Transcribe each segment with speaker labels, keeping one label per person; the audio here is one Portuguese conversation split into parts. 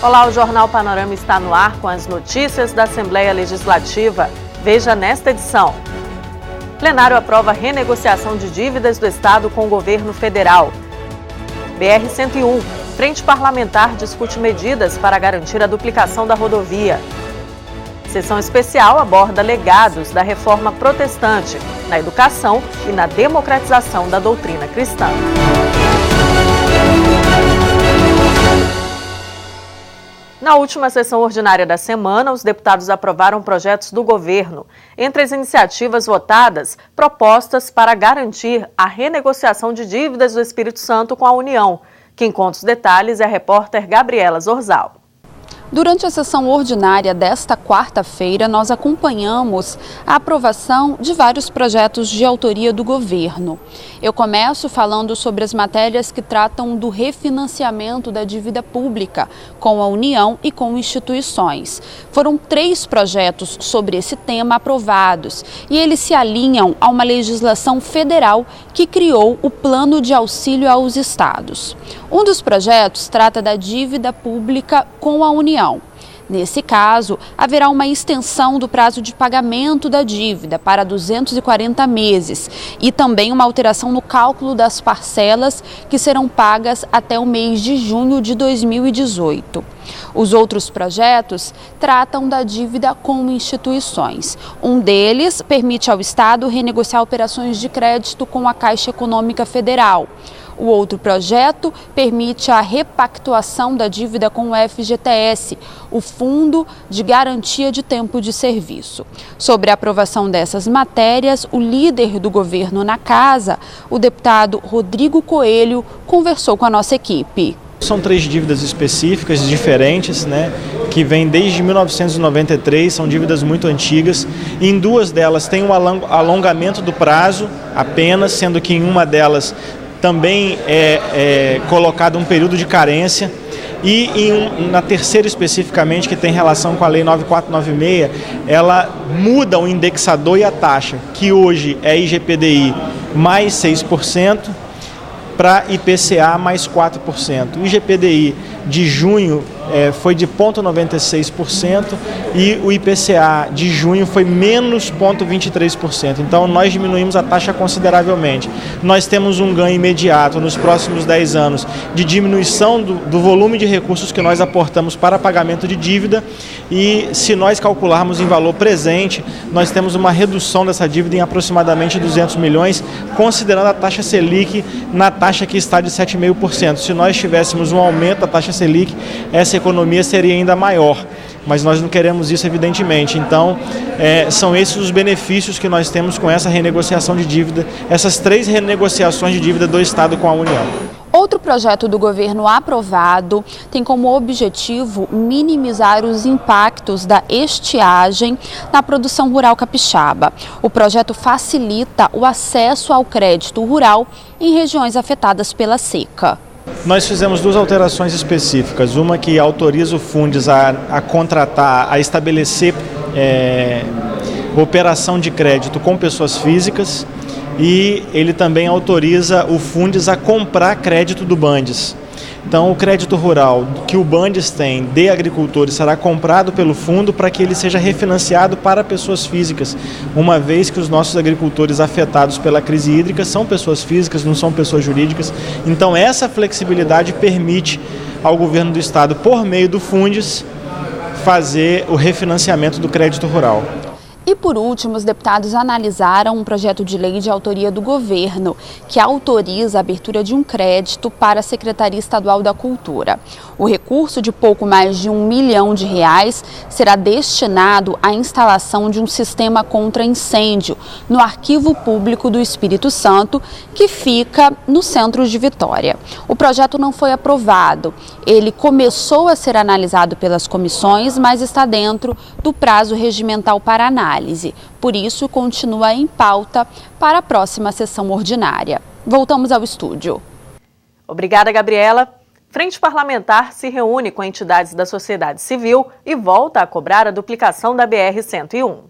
Speaker 1: Olá, o Jornal Panorama está no ar com as notícias da Assembleia Legislativa. Veja nesta edição. Plenário aprova renegociação de dívidas do Estado com o governo federal. BR-101, Frente Parlamentar discute medidas para garantir a duplicação da rodovia. Sessão especial aborda legados da reforma protestante na educação e na democratização da doutrina cristã. Na última sessão ordinária da semana, os deputados aprovaram projetos do governo. Entre as iniciativas votadas, propostas para garantir a renegociação de dívidas do Espírito Santo com a União. Quem conta os detalhes é a repórter Gabriela Zorzal.
Speaker 2: Durante a sessão ordinária desta quarta-feira, nós acompanhamos a aprovação de vários projetos de autoria do governo. Eu começo falando sobre as matérias que tratam do refinanciamento da dívida pública com a União e com instituições. Foram 3 projetos sobre esse tema aprovados e eles se alinham a uma legislação federal que criou o Plano de Auxílio aos Estados. Um dos projetos trata da dívida pública com a União. Nesse caso, haverá uma extensão do prazo de pagamento da dívida para 240 meses e também uma alteração no cálculo das parcelas que serão pagas até o mês de junho de 2018. Os outros projetos tratam da dívida com instituições. Um deles permite ao Estado renegociar operações de crédito com a Caixa Econômica Federal. O outro projeto permite a repactuação da dívida com o FGTS, o Fundo de Garantia de Tempo de Serviço. Sobre a aprovação dessas matérias, o líder do governo na casa, o deputado Rodrigo Coelho, conversou com a nossa equipe.
Speaker 3: São 3 dívidas específicas, diferentes, que vêm desde 1993, são dívidas muito antigas. Em 2 delas tem um alongamento do prazo apenas, sendo que em uma delas também é colocado um período de carência e na terceira especificamente, que tem relação com a Lei 9496, ela muda o indexador e a taxa, que hoje é IGPDI mais 6%, para IPCA mais 4%. O IGPDI de junho foi de 0,96% e o IPCA de junho foi menos 0,23%. Então nós diminuímos a taxa consideravelmente. Nós temos um ganho imediato nos próximos 10 anos de diminuição do volume de recursos que nós aportamos para pagamento de dívida e se nós calcularmos em valor presente, nós temos uma redução dessa dívida em aproximadamente 200 milhões, considerando a taxa Selic na taxa que está de 7,5%. Se nós tivéssemos um aumento da taxa Selic, essa economia seria ainda maior, mas nós não queremos isso, evidentemente. Então, são esses os benefícios que nós temos com essa renegociação de dívida, essas 3 renegociações de dívida do Estado com a União.
Speaker 2: Outro projeto do governo aprovado tem como objetivo minimizar os impactos da estiagem na produção rural capixaba. O projeto facilita o acesso ao crédito rural em regiões afetadas pela seca.
Speaker 3: Nós fizemos 2 alterações específicas, uma que autoriza o Fundes a contratar, a estabelecer operação de crédito com pessoas físicas e ele também autoriza o Fundes a comprar crédito do Bandes. Então o crédito rural que o Bandes tem de agricultores será comprado pelo fundo para que ele seja refinanciado para pessoas físicas, uma vez que os nossos agricultores afetados pela crise hídrica são pessoas físicas, não são pessoas jurídicas. Então essa flexibilidade permite ao governo do estado, por meio do Fundes, fazer o refinanciamento do crédito rural.
Speaker 2: E por último, os deputados analisaram um projeto de lei de autoria do governo, que autoriza a abertura de um crédito para a Secretaria Estadual da Cultura. O recurso de pouco mais de R$1 milhão será destinado à instalação de um sistema contra incêndio no Arquivo Público do Espírito Santo, que fica no centro de Vitória. O projeto não foi aprovado. Ele começou a ser analisado pelas comissões, mas está dentro do prazo regimental para análise. Por isso, continua em pauta para a próxima sessão ordinária. Voltamos ao estúdio.
Speaker 1: Obrigada, Gabriela. Frente Parlamentar se reúne com entidades da sociedade civil e volta a cobrar a duplicação da BR-101.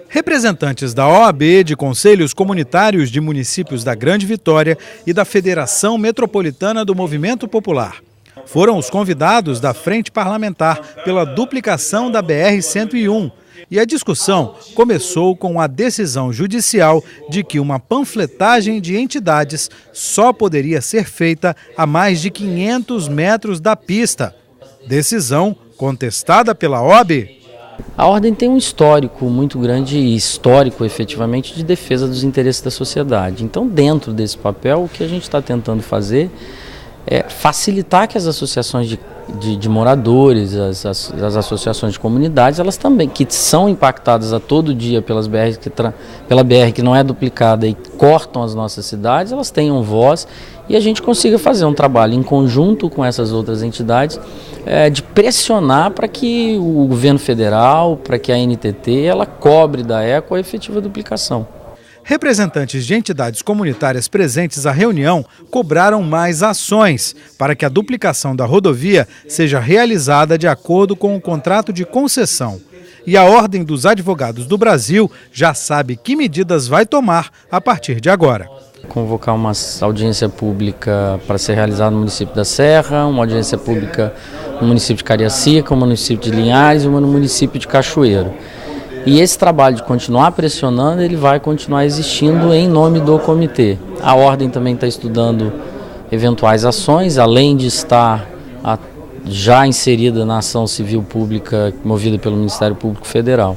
Speaker 4: Representantes da OAB, de Conselhos Comunitários de Municípios da Grande Vitória e da Federação Metropolitana do Movimento Popular. foram os convidados da Frente Parlamentar pela duplicação da BR-101. E a discussão começou com a decisão judicial de que uma panfletagem de entidades só poderia ser feita a mais de 500 metros da pista. Decisão contestada pela OAB.
Speaker 5: A Ordem tem um histórico muito grande e histórico, efetivamente, de defesa dos interesses da sociedade. Então, dentro desse papel, o que a gente está tentando fazer é facilitar que as associações de moradores, as associações de comunidades, elas também, que são impactadas a todo dia pela BR que não é duplicada e cortam as nossas cidades, elas tenham voz e a gente consiga fazer um trabalho em conjunto com essas outras entidades de pressionar para que o governo federal, para que a NTT, ela cobre da ECO a efetiva duplicação.
Speaker 4: Representantes de entidades comunitárias presentes à reunião cobraram mais ações para que a duplicação da rodovia seja realizada de acordo com o contrato de concessão. E a Ordem dos Advogados do Brasil já sabe que medidas vai tomar a partir de agora.
Speaker 5: Convocar uma audiência pública para ser realizada no município da Serra, uma audiência pública no município de Cariacica, no município de Linhares e uma no município de Cachoeiro. E esse trabalho de continuar pressionando, ele vai continuar existindo em nome do comitê. A Ordem também está estudando eventuais ações, além de estar já inserida na ação civil pública movida pelo Ministério Público Federal.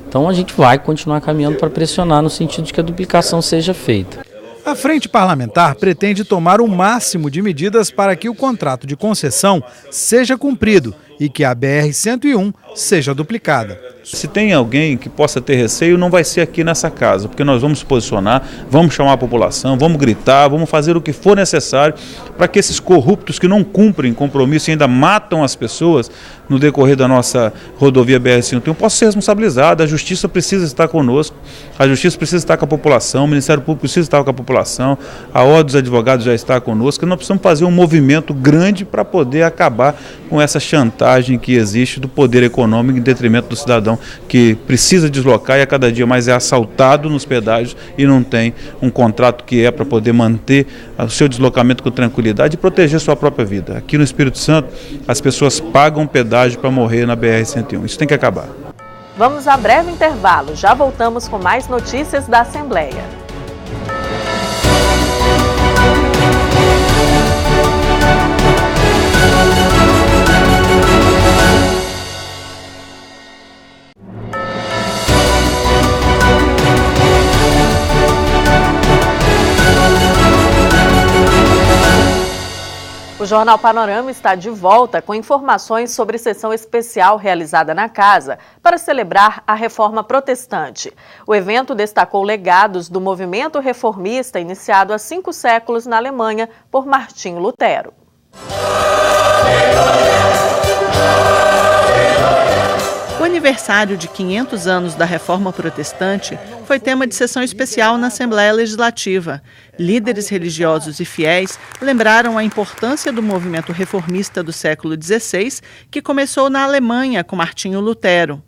Speaker 5: Então a gente vai continuar caminhando para pressionar no sentido de que a duplicação seja feita.
Speaker 4: A Frente Parlamentar pretende tomar o máximo de medidas para que o contrato de concessão seja cumprido e que a BR-101 seja duplicada.
Speaker 6: Se tem alguém que possa ter receio, não vai ser aqui nessa casa, porque nós vamos se posicionar, vamos chamar a população, vamos gritar, vamos fazer o que for necessário para que esses corruptos que não cumprem compromisso e ainda matam as pessoas no decorrer da nossa rodovia BR-101 possam ser responsabilizados. A justiça precisa estar conosco, a justiça precisa estar com a população, o Ministério Público precisa estar com a população, a Ordem dos Advogados já está conosco, e nós precisamos fazer um movimento grande para poder acabar com essa chantagem que existe do poder econômico em detrimento do cidadão que precisa deslocar e a cada dia mais é assaltado nos pedágios e não tem um contrato que é para poder manter o seu deslocamento com tranquilidade e proteger sua própria vida. Aqui no Espírito Santo, as pessoas pagam pedágio para morrer na BR-101. Isso tem que acabar.
Speaker 1: Vamos a breve intervalo. Já voltamos com mais notícias da Assembleia. O Jornal Panorama está de volta com informações sobre sessão especial realizada na casa para celebrar a Reforma Protestante. O evento destacou legados do movimento reformista iniciado há 5 séculos na Alemanha por Martinho Lutero.
Speaker 7: O aniversário de 500 anos da Reforma Protestante foi tema de sessão especial na Assembleia Legislativa. Líderes religiosos e fiéis lembraram a importância do movimento reformista do século XVI, que começou na Alemanha com Martinho Lutero.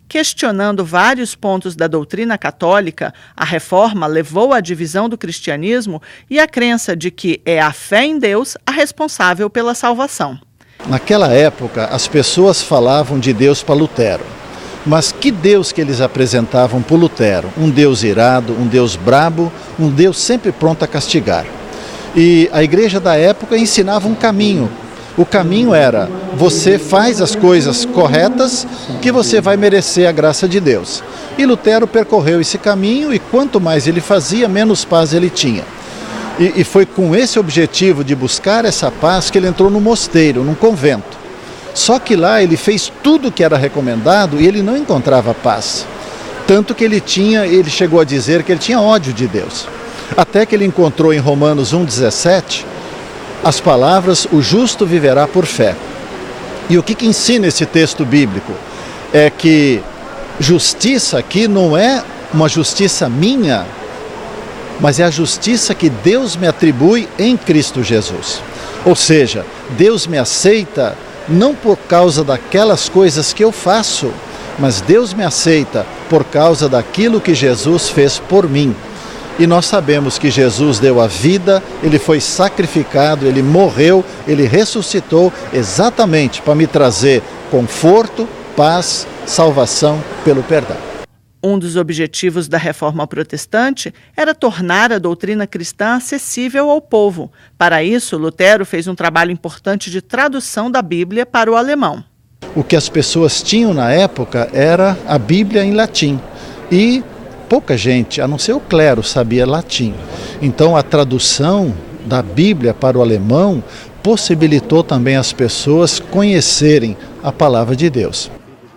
Speaker 7: Questionando vários pontos da doutrina católica, a reforma levou à divisão do cristianismo e à crença de que é a fé em Deus a responsável pela salvação.
Speaker 8: Naquela época, as pessoas falavam de Deus para Lutero. Mas que Deus que eles apresentavam para Lutero? Um Deus irado, um Deus brabo, um Deus sempre pronto a castigar. E a igreja da época ensinava um caminho. O caminho era, você faz as coisas corretas que você vai merecer a graça de Deus. E Lutero percorreu esse caminho e quanto mais ele fazia, menos paz ele tinha. E foi com esse objetivo de buscar essa paz que ele entrou no mosteiro, num convento. Só que lá ele fez tudo o que era recomendado e ele não encontrava paz. Tanto que ele chegou a dizer que ele tinha ódio de Deus. Até que ele encontrou em Romanos 1,17 as palavras, o justo viverá por fé. E o que ensina esse texto bíblico? É que justiça aqui não é uma justiça minha, mas é a justiça que Deus me atribui em Cristo Jesus. Ou seja, Deus me aceita não por causa daquelas coisas que eu faço, mas Deus me aceita por causa daquilo que Jesus fez por mim. E nós sabemos que Jesus deu a vida, ele foi sacrificado, ele morreu, ele ressuscitou exatamente para me trazer conforto, paz, salvação pelo perdão.
Speaker 7: Um dos objetivos da Reforma Protestante era tornar a doutrina cristã acessível ao povo. Para isso, Lutero fez um trabalho importante de tradução da Bíblia para o alemão.
Speaker 8: O que as pessoas tinham na época era a Bíblia em latim. E pouca gente, a não ser o clero, sabia latim. Então a tradução da Bíblia para o alemão possibilitou também as pessoas conhecerem a palavra de Deus.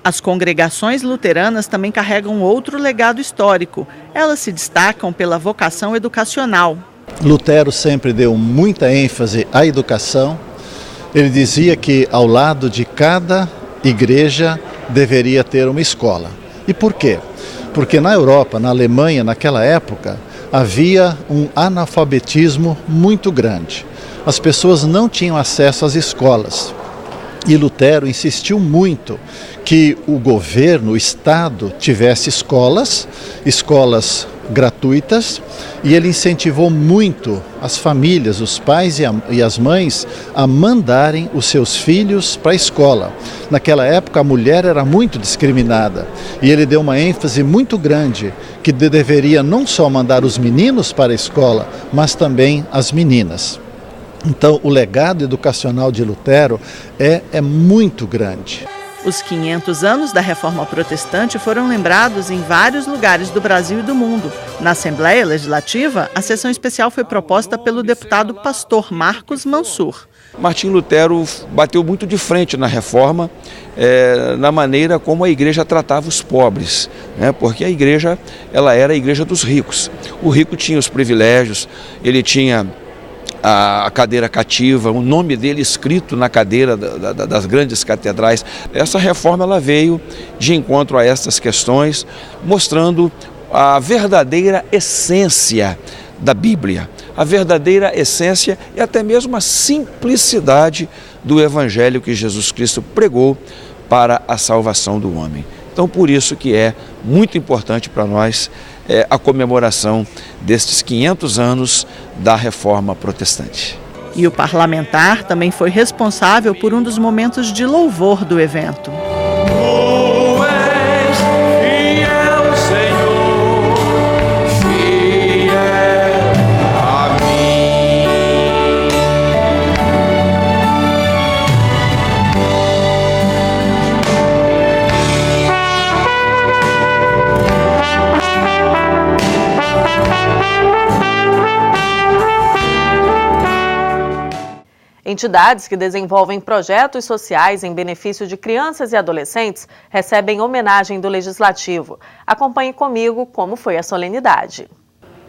Speaker 7: As congregações luteranas também carregam outro legado histórico. Elas se destacam pela vocação educacional.
Speaker 8: Lutero sempre deu muita ênfase à educação. Ele dizia que ao lado de cada igreja deveria ter uma escola. E por quê? Porque na Europa, na Alemanha, naquela época, havia um analfabetismo muito grande. As pessoas não tinham acesso às escolas. E Lutero insistiu muito que o governo, o Estado, tivesse escolas gratuitas, e ele incentivou muito as famílias, os pais e as mães a mandarem os seus filhos para a escola. Naquela época a mulher era muito discriminada e ele deu uma ênfase muito grande que deveria não só mandar os meninos para a escola, mas também as meninas. Então o legado educacional de Lutero é muito grande.
Speaker 7: Os 500 anos da Reforma Protestante foram lembrados em vários lugares do Brasil e do mundo. Na Assembleia Legislativa, a sessão especial foi proposta pelo deputado pastor Marcos Mansur.
Speaker 9: Martim Lutero bateu muito de frente na reforma, na maneira como a igreja tratava os pobres, né? Porque a igreja ela era a igreja dos ricos. O rico tinha os privilégios, ele tinha a cadeira cativa, o nome dele escrito na cadeira das grandes catedrais. Essa reforma ela veio de encontro a essas questões, mostrando a verdadeira essência da Bíblia, a verdadeira essência e até mesmo a simplicidade do Evangelho que Jesus Cristo pregou para a salvação do homem. Então, por isso que é muito importante para nós a comemoração destes 500 anos da Reforma Protestante.
Speaker 7: E o parlamentar também foi responsável por um dos momentos de louvor do evento.
Speaker 1: Entidades que desenvolvem projetos sociais em benefício de crianças e adolescentes recebem homenagem do Legislativo. Acompanhe comigo como foi a solenidade.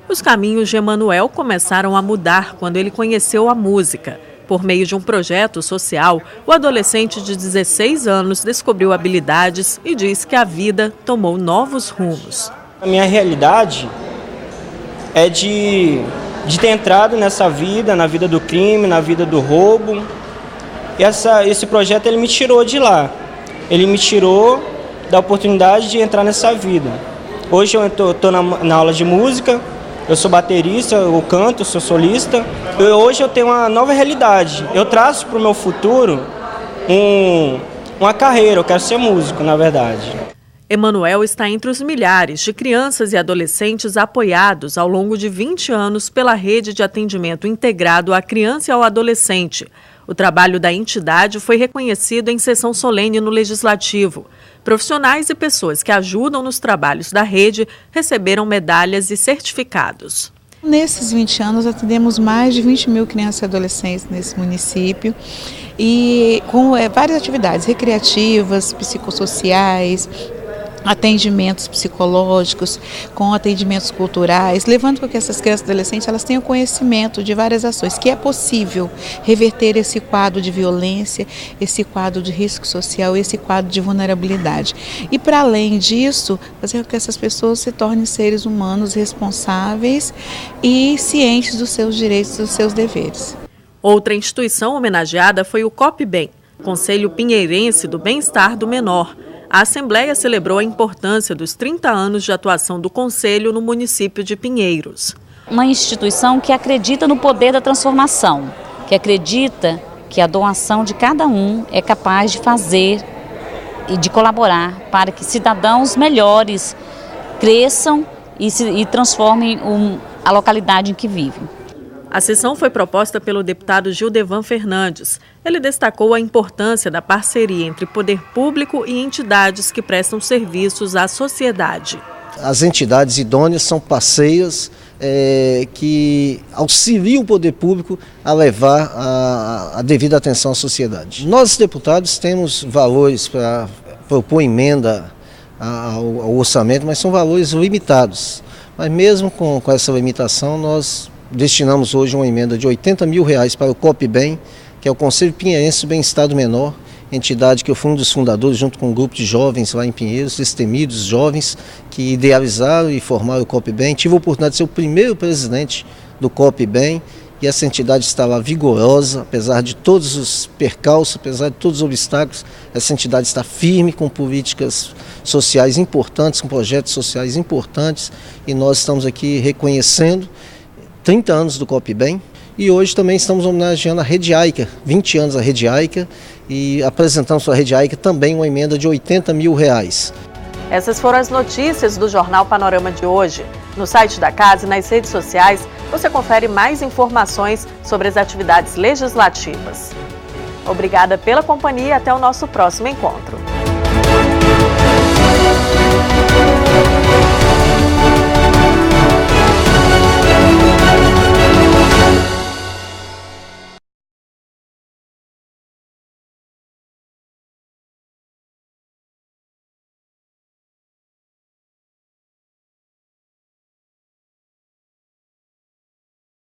Speaker 1: Os caminhos de Emanuel começaram a mudar quando ele conheceu a música. Por meio de um projeto social, o adolescente de 16 anos descobriu habilidades e diz que a vida tomou novos rumos.
Speaker 10: A minha realidade é de ter entrado nessa vida, na vida do crime, na vida do roubo. E esse projeto ele me tirou de lá. Ele me tirou da oportunidade de entrar nessa vida. Hoje eu estou na aula de música, eu sou baterista, eu canto, sou solista. Hoje eu tenho uma nova realidade. Eu traço para o meu futuro uma carreira, eu quero ser músico, na verdade.
Speaker 1: Emanuel está entre os milhares de crianças e adolescentes apoiados ao longo de 20 anos pela Rede de Atendimento Integrado à Criança e ao Adolescente. O trabalho da entidade foi reconhecido em sessão solene no Legislativo. Profissionais e pessoas que ajudam nos trabalhos da rede receberam medalhas e certificados.
Speaker 11: Nesses 20 anos, atendemos mais de 20 mil crianças e adolescentes nesse município e com várias atividades recreativas, psicossociais, atendimentos psicológicos, com atendimentos culturais, levando para que essas crianças e adolescentes elas tenham conhecimento de várias ações, que é possível reverter esse quadro de violência, esse quadro de risco social, esse quadro de vulnerabilidade. E para além disso, fazer com que essas pessoas se tornem seres humanos responsáveis e cientes dos seus direitos e dos seus deveres.
Speaker 1: Outra instituição homenageada foi o COPBem, Conselho Pinheirense do Bem-Estar do Menor. a Assembleia celebrou a importância dos 30 anos de atuação do Conselho no município de Pinheiros.
Speaker 12: Uma instituição que acredita no poder da transformação, que acredita que a doação de cada um é capaz de fazer e de colaborar para que cidadãos melhores cresçam e transformem a localidade em que vivem.
Speaker 1: A sessão foi proposta pelo deputado Gildevan Fernandes. Ele destacou a importância da parceria entre poder público e entidades que prestam serviços à sociedade.
Speaker 13: As entidades idôneas são parceiras que auxiliam o poder público a levar a devida atenção à sociedade. Nós, deputados, temos valores para propor emenda ao orçamento, mas são valores limitados. Mas mesmo com essa limitação, nós destinamos hoje uma emenda de R$80 mil para o COPBem, que é o Conselho Pinheirense do Bem-Estar do Menor, entidade que eu fui um dos fundadores, junto com um grupo de jovens lá em Pinheiros, destemidos jovens, que idealizaram e formaram o COPBem. Tive a oportunidade de ser o primeiro presidente do COPBem, e essa entidade está lá vigorosa, apesar de todos os percalços, apesar de todos os obstáculos. Essa entidade está firme, com políticas sociais importantes, com projetos sociais importantes, e nós estamos aqui reconhecendo 30 anos do COPBem, e hoje também estamos homenageando a Rede AICA, 20 anos da Rede AICA, e apresentamos para a Rede AICA também uma emenda de R$80 mil.
Speaker 1: Essas foram as notícias do Jornal Panorama de hoje. No site da Casa e nas redes sociais, você confere mais informações sobre as atividades legislativas. Obrigada pela companhia e até o nosso próximo encontro.